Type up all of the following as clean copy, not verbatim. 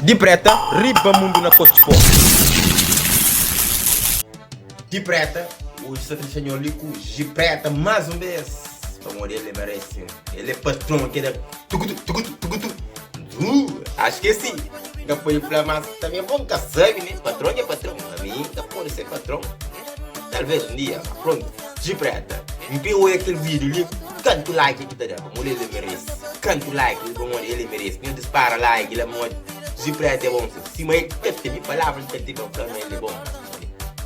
De preta, riba mundo na Costa Sport. De preta, o senhor Lico, de preta, mais uma vez. Como ele merece. Ele é patrão aqui da. Acho que sim. Não pode falar, mas também é bom que sabe, né? Patrão é patrão. A mim, não pode ser patrão. Talvez um dia, pronto, de preta. Viu aquele vídeo ali? Canto like aqui, tá? Como ele merece. Canto like, como ele merece. Não dispara like, ele é muito. De preta é bom. Se mais que tem palavras que tem para falar, ele é bom.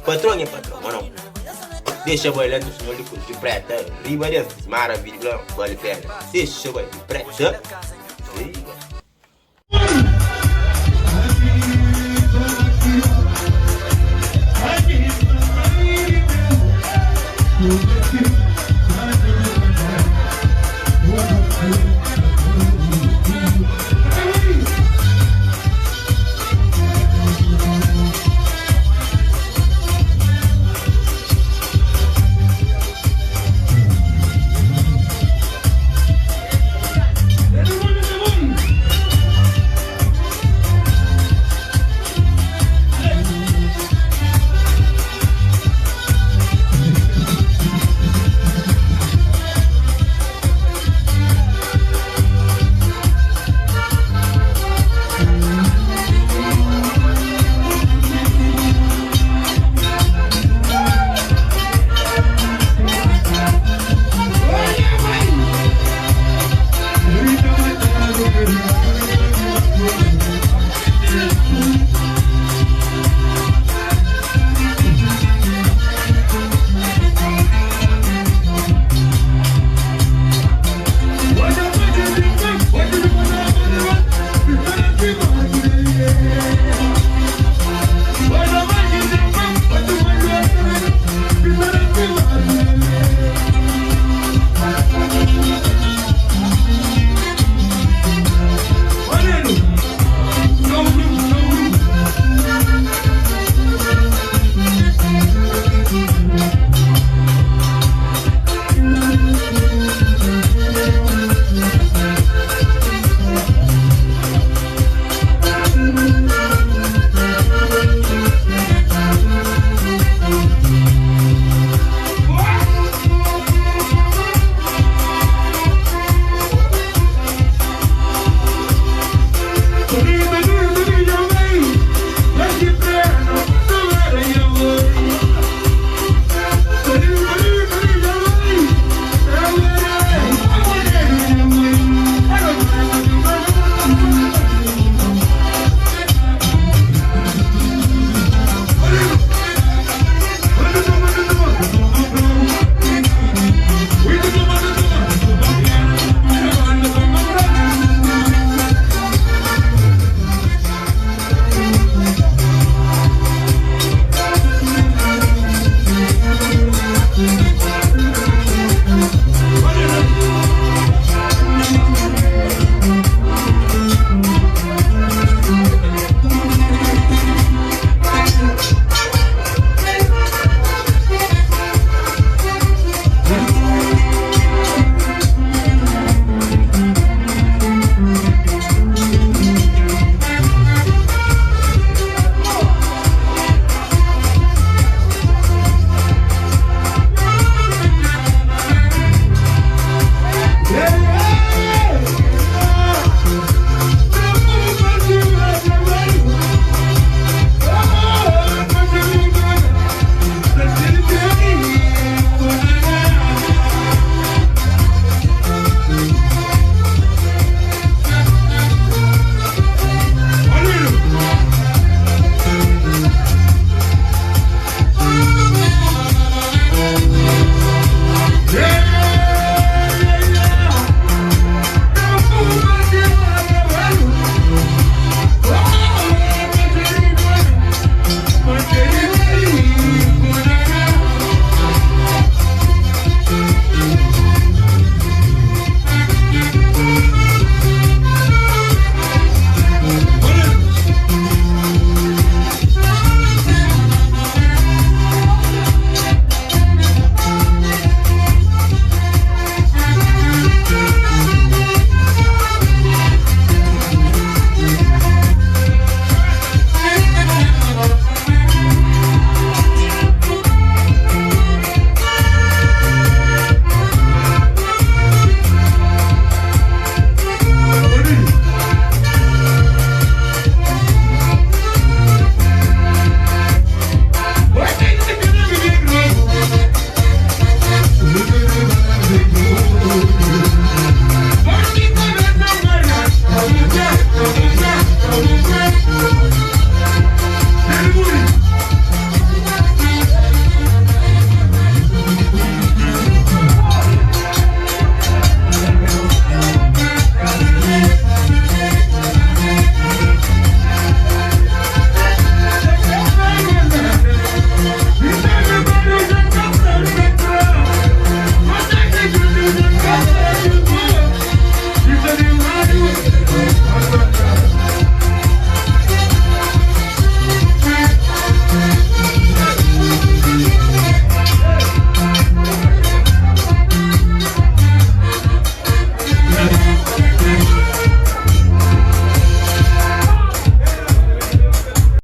Patrão é patrão, mas não. Deixa eu olhar no senhor de preta. Riba dessas maravilhas, vale a pena. Deixa eu olhar de preta.